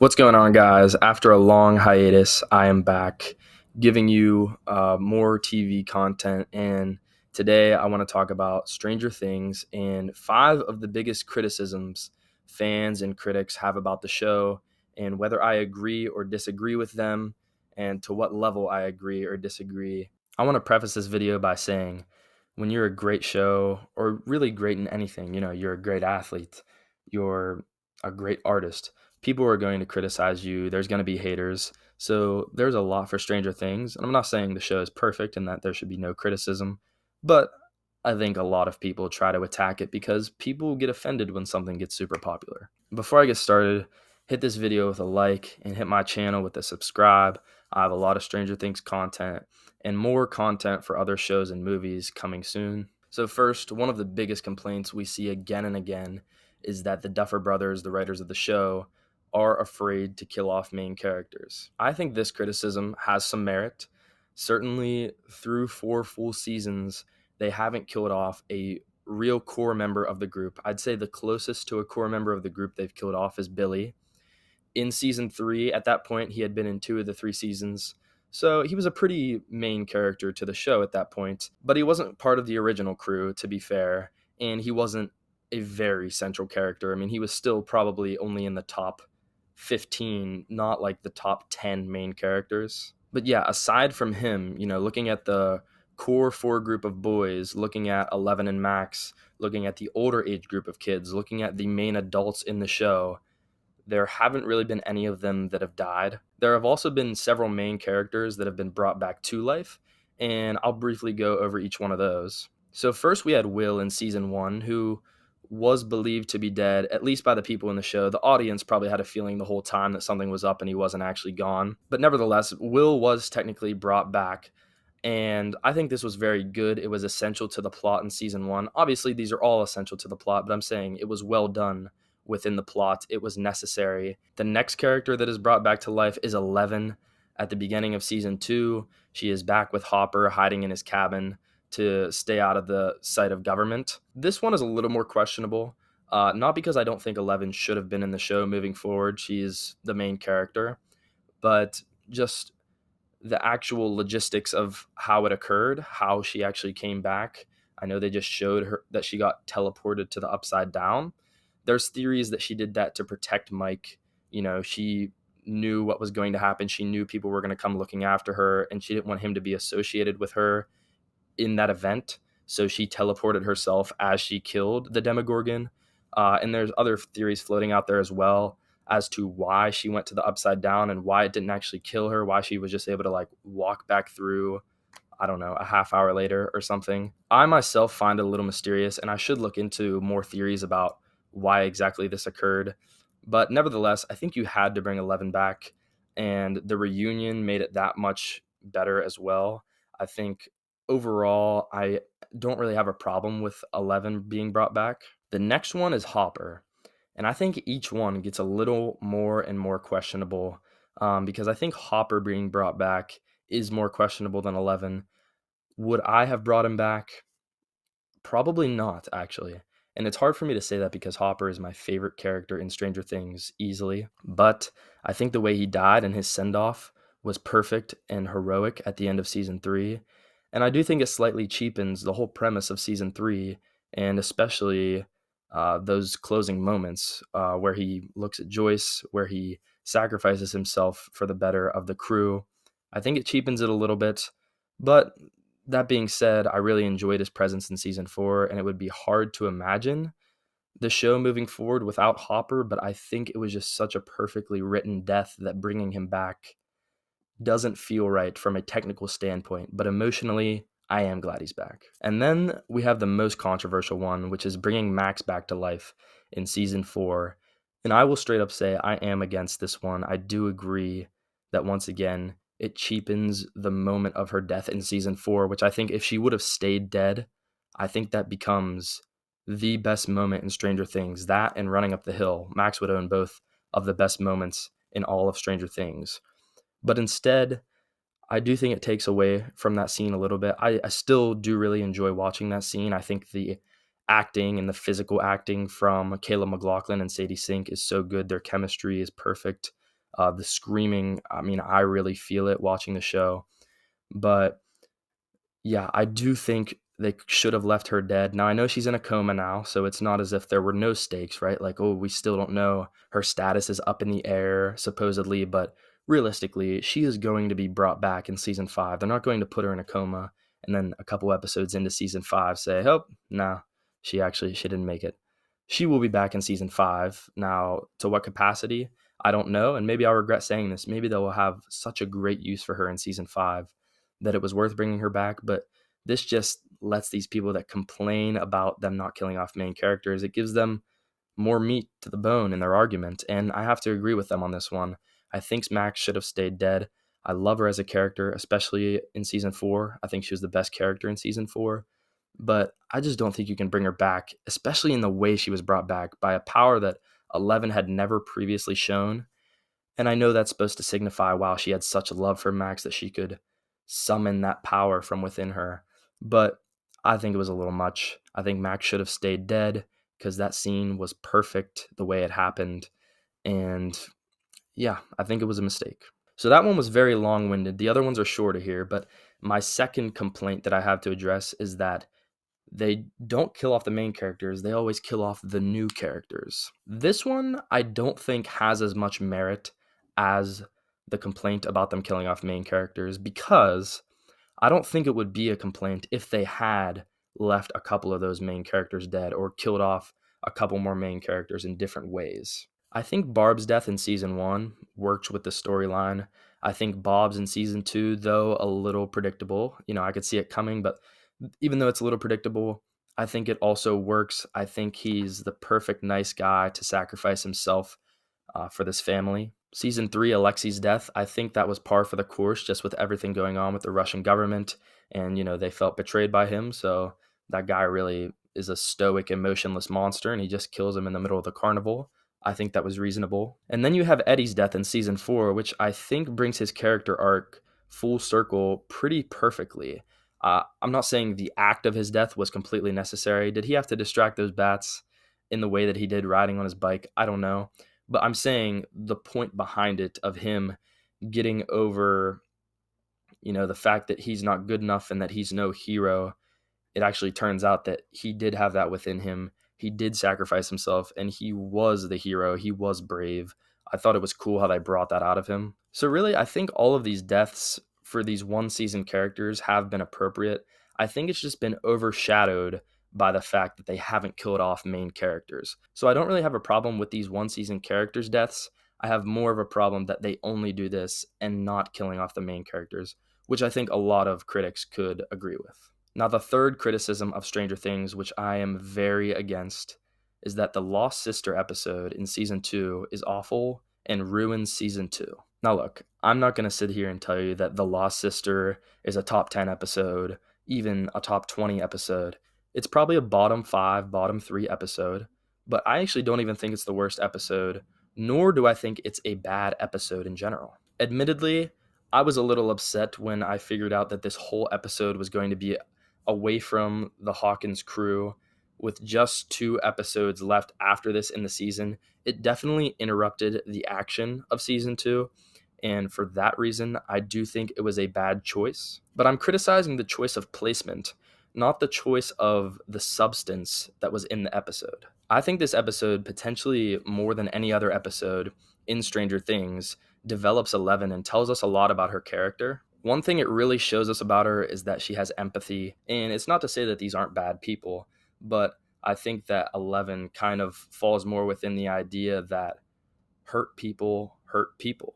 What's going on, guys? After a long hiatus, I am back giving you more TV content. And today I want to talk about Stranger Things and five of the biggest criticisms fans and critics have about the show, and whether I agree or disagree with them, and to what level I agree or disagree. I want to preface this video by saying when you're a great show, or really great in anything, you're a great athlete, you're a great artist, people are going to criticize you. There's going to be haters. So there's a lot for Stranger Things. And I'm not saying the show is perfect and that there should be no criticism, but I think a lot of people try to attack it because people get offended when something gets super popular. Before I get started, hit this video with a like and hit my channel with a subscribe. I have a lot of Stranger Things content and more content for other shows and movies coming soon. So first, one of the biggest complaints we see again and again is that the Duffer Brothers, the writers of the show, are afraid to kill off main characters. I think this criticism has some merit. Certainly, through 4 full seasons, they haven't killed off a real core member of the group. I'd say the closest to a core member of the group they've killed off is Billy. In season 3, at that point, he had been in 2 of the 3 seasons. So he was a pretty main character to the show at that point, but he wasn't part of the original crew, to be fair, and he wasn't a very central character. I mean, he was still probably only in the top 15, not like the top 10 main characters. But yeah, aside from him, looking at the core 4 group of boys, looking at Eleven and Max, looking at the older age group of kids, looking at the main adults in the show, there haven't really been any of them that have died. There have also been several main characters that have been brought back to life, and I'll briefly go over each one of those. So first we had Will in season 1, who was believed to be dead, at least by the people in the show. The audience probably had a feeling the whole time that something was up and he wasn't actually gone. But nevertheless, Will was technically brought back, and I think this was very good. It was essential to the plot in season 1. Obviously, these are all essential to the plot, but I'm saying it was well done within the plot. It was necessary. The next character that is brought back to life is Eleven. At the beginning of season 2, she is back with Hopper hiding in his cabin to stay out of the sight of government. This one is a little more questionable, not because I don't think Eleven should have been in the show moving forward. She's the main character, but just the actual logistics of how it occurred, how she actually came back. I know they just showed her that she got teleported to the Upside Down. There's theories that she did that to protect Mike. She knew what was going to happen. She knew people were going to come looking after her, and she didn't want him to be associated with her in that event. So she teleported herself as she killed the Demogorgon. And there's other theories floating out there as well as to why she went to the Upside Down and why it didn't actually kill her, why she was just able to walk back through, I don't know, a half hour later or something. I myself find it a little mysterious, and I should look into more theories about why exactly this occurred. But nevertheless, I think you had to bring Eleven back, and the reunion made it that much better as well. I think overall, I don't really have a problem with Eleven being brought back. The next one is Hopper. And I think each one gets a little more and more questionable, because I think Hopper being brought back is more questionable than Eleven. Would I have brought him back? Probably not, actually. And it's hard for me to say that because Hopper is my favorite character in Stranger Things easily. But I think the way he died and his send off was perfect and heroic at the end of season 3. And I do think it slightly cheapens the whole premise of season 3, and especially those closing moments where he looks at Joyce, where he sacrifices himself for the better of the crew. I think it cheapens it a little bit. But that being said, I really enjoyed his presence in season 4, and it would be hard to imagine the show moving forward without Hopper, but I think it was just such a perfectly written death that bringing him back doesn't feel right from a technical standpoint, but emotionally, I am glad he's back. And then we have the most controversial one, which is bringing Max back to life in season 4. And I will straight up say I am against this one. I do agree that once again, it cheapens the moment of her death in season 4, which I think if she would have stayed dead, I think that becomes the best moment in Stranger Things. That and running up the hill. Max would own both of the best moments in all of Stranger Things. But instead, I do think it takes away from that scene a little bit. I still do really enjoy watching that scene. I think the acting and the physical acting from Caleb McLaughlin and Sadie Sink is so good. Their chemistry is perfect. The screaming, I mean, I really feel it watching the show. But yeah, I do think they should have left her dead. Now, I know she's in a coma now, so it's not as if there were no stakes, right? Like, oh, we still don't know. Her status is up in the air, supposedly, but realistically, she is going to be brought back in season 5. They're not going to put her in a coma and then a couple episodes into season 5 say, oh, no, she didn't make it. She will be back in season 5. Now, to what capacity? I don't know, and maybe I'll regret saying this. Maybe they will have such a great use for her in season 5 that it was worth bringing her back, but this just lets these people that complain about them not killing off main characters, it gives them more meat to the bone in their argument, and I have to agree with them on this one. I think Max should have stayed dead. I love her as a character, especially in season 4. I think she was the best character in season 4, but I just don't think you can bring her back, especially in the way she was brought back by a power that Eleven had never previously shown. And I know that's supposed to signify, wow, she had such a love for Max that she could summon that power from within her. But I think it was a little much. I think Max should have stayed dead because that scene was perfect the way it happened. And yeah, I think it was a mistake. So that one was very long winded. The other ones are shorter here. But my second complaint that I have to address is that they don't kill off the main characters, they always kill off the new characters. This one I don't think has as much merit as the complaint about them killing off main characters, because I don't think it would be a complaint if they had left a couple of those main characters dead or killed off a couple more main characters in different ways. I think Barb's death in season 1 worked with the storyline. I think Bob's in season 2, though a little predictable. I could see it coming, but even though it's a little predictable, I think it also works. I think he's the perfect nice guy to sacrifice himself for this family. Season 3, Alexi's death, I think that was par for the course, just with everything going on with the Russian government. And, they felt betrayed by him. So that guy really is a stoic, emotionless monster, and he just kills him in the middle of the carnival. I think that was reasonable. And then you have Eddie's death in season 4, which I think brings his character arc full circle pretty perfectly. I'm not saying the act of his death was completely necessary. Did he have to distract those bats in the way that he did riding on his bike? I don't know. But I'm saying the point behind it of him getting over, the fact that he's not good enough and that he's no hero, it actually turns out that he did have that within him. He did sacrifice himself and he was the hero. He was brave. I thought it was cool how they brought that out of him. So, really, I think all of these deaths for these one season characters have been appropriate. I think it's just been overshadowed by the fact that they haven't killed off main characters. So, I don't really have a problem with these one season characters' deaths. I have more of a problem that they only do this and not killing off the main characters, which I think a lot of critics could agree with. Now, the third criticism of Stranger Things, which I am very against, is that the Lost Sister episode in season 2 is awful and ruins season 2. Now, look, I'm not going to sit here and tell you that The Lost Sister is a top 10 episode, even a top 20 episode. It's probably a bottom 5, bottom 3 episode, but I actually don't even think it's the worst episode, nor do I think it's a bad episode in general. Admittedly, I was a little upset when I figured out that this whole episode was going to be away from the Hawkins crew with just 2 episodes left after this in the season. It definitely interrupted the action of season 2. And for that reason, I do think it was a bad choice. But I'm criticizing the choice of placement, not the choice of the substance that was in the episode. I think this episode, potentially more than any other episode in Stranger Things, develops Eleven and tells us a lot about her character. One thing it really shows us about her is that she has empathy. And it's not to say that these aren't bad people, but I think that Eleven kind of falls more within the idea that hurt people hurt people.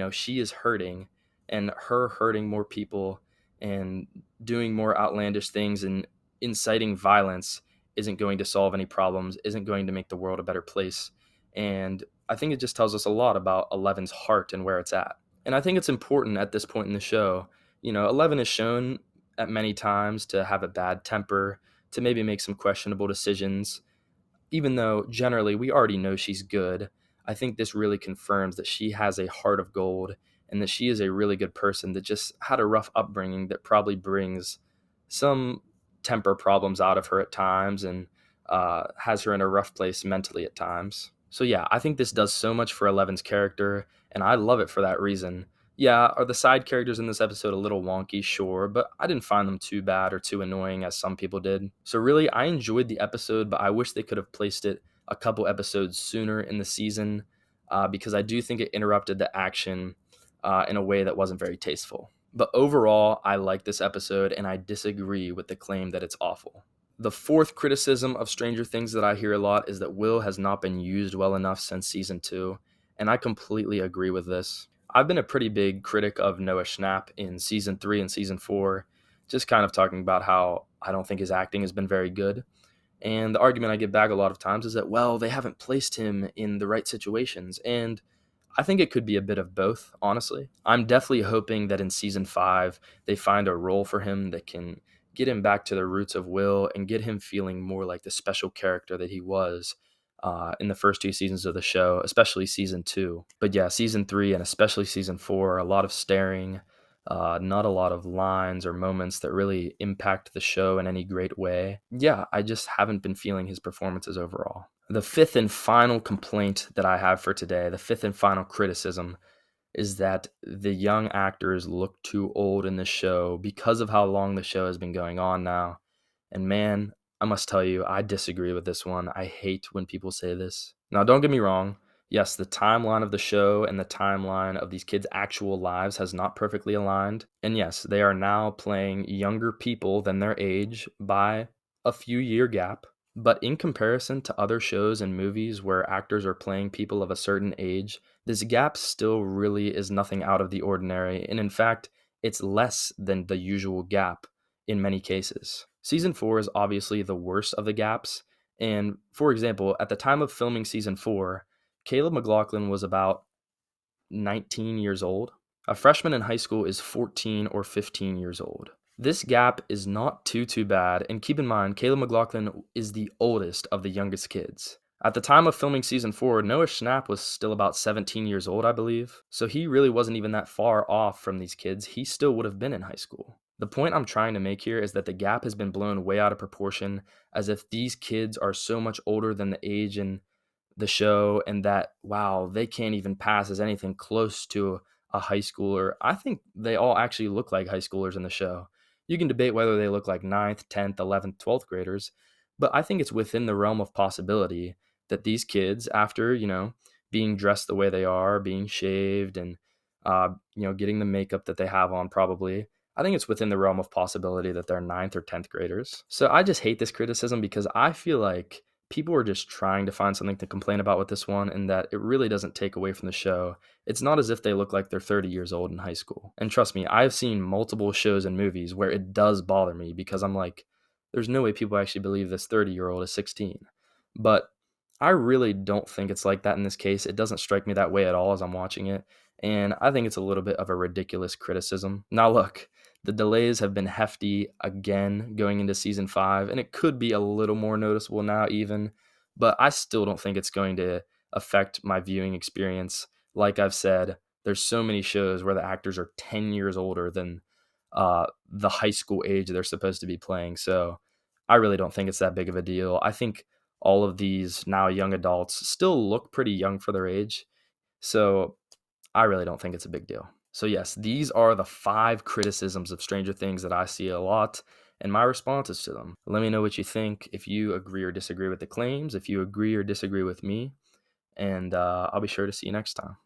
She is hurting, and her hurting more people and doing more outlandish things and inciting violence isn't going to solve any problems, isn't going to make the world a better place. And I think it just tells us a lot about Eleven's heart and where it's at. And I think it's important at this point in the show. Eleven is shown at many times to have a bad temper, to maybe make some questionable decisions, even though generally we already know she's good. I think this really confirms that she has a heart of gold and that she is a really good person that just had a rough upbringing that probably brings some temper problems out of her at times and has her in a rough place mentally at times. So yeah, I think this does so much for Eleven's character, and I love it for that reason. Yeah, are the side characters in this episode a little wonky? Sure, but I didn't find them too bad or too annoying as some people did. So really, I enjoyed the episode, but I wish they could have placed it a couple episodes sooner in the season, because I do think it interrupted the action in a way that wasn't very tasteful. But overall, I like this episode, and I disagree with the claim that it's awful. The fourth criticism of Stranger Things that I hear a lot is that Will has not been used well enough since season two, and I completely agree with this. I've been a pretty big critic of Noah Schnapp in season three and season four, just kind of talking about how I don't think his acting has been very good. And the argument I get back a lot of times is that, well, they haven't placed him in the right situations. And I think it could be a bit of both, honestly. I'm definitely hoping that in season five, they find a role for him that can get him back to the roots of Will and get him feeling more like the special character that he was in the first two seasons of the show, especially season two. But yeah, season three and especially season four, a lot of staring, not a lot of lines or moments that really impact the show in any great way. Yeah, I just haven't been feeling his performances overall. The fifth and final complaint that I have for today, the fifth and final criticism, is that the young actors look too old in the show because of how long the show has been going on now. And man, I must tell you, I disagree with this one. I hate when people say this. Now, don't get me wrong. Yes, the timeline of the show and the timeline of these kids' actual lives has not perfectly aligned. And yes, they are now playing younger people than their age by a few year gap. But in comparison to other shows and movies where actors are playing people of a certain age, this gap still really is nothing out of the ordinary. And in fact, it's less than the usual gap in many cases. Season 4 is obviously the worst of the gaps. And for example, at the time of filming season 4, Caleb McLaughlin was about 19 years old. A freshman in high school is 14 or 15 years old. This gap is not too bad, and keep in mind, Caleb McLaughlin is the oldest of the youngest kids. At the time of filming season 4, Noah Schnapp was still about 17 years old, I believe. So he really wasn't even that far off from these kids. He still would have been in high school. The point I'm trying to make here is that the gap has been blown way out of proportion, as if these kids are so much older than the age in the show, and that, wow, they can't even pass as anything close to a high schooler. I think they all actually look like high schoolers in the show. You can debate whether they look like ninth, 10th, 11th, 12th graders, but I think it's within the realm of possibility that these kids, after, being dressed the way they are, being shaved, and, getting the makeup that they have on, probably, I think it's within the realm of possibility that they're ninth or 10th graders. So I just hate this criticism because I feel like people are just trying to find something to complain about with this one, and that it really doesn't take away from the show. It's not as if they look like they're 30 years old in high school. And trust me, I've seen multiple shows and movies where it does bother me because I'm like, there's no way people actually believe this 30-year-old is 16. But I really don't think it's like that in this case. It doesn't strike me that way at all as I'm watching it. And I think it's a little bit of a ridiculous criticism. Now, look, the delays have been hefty again going into season 5, and it could be a little more noticeable now, even, but I still don't think it's going to affect my viewing experience. Like I've said, there's so many shows where the actors are 10 years older than the high school age they're supposed to be playing. So I really don't think it's that big of a deal. I think all of these now young adults still look pretty young for their age. So I really don't think it's a big deal. So, yes, these are the 5 criticisms of Stranger Things that I see a lot and my responses to them. Let me know what you think, if you agree or disagree with the claims, if you agree or disagree with me, and I'll be sure to see you next time.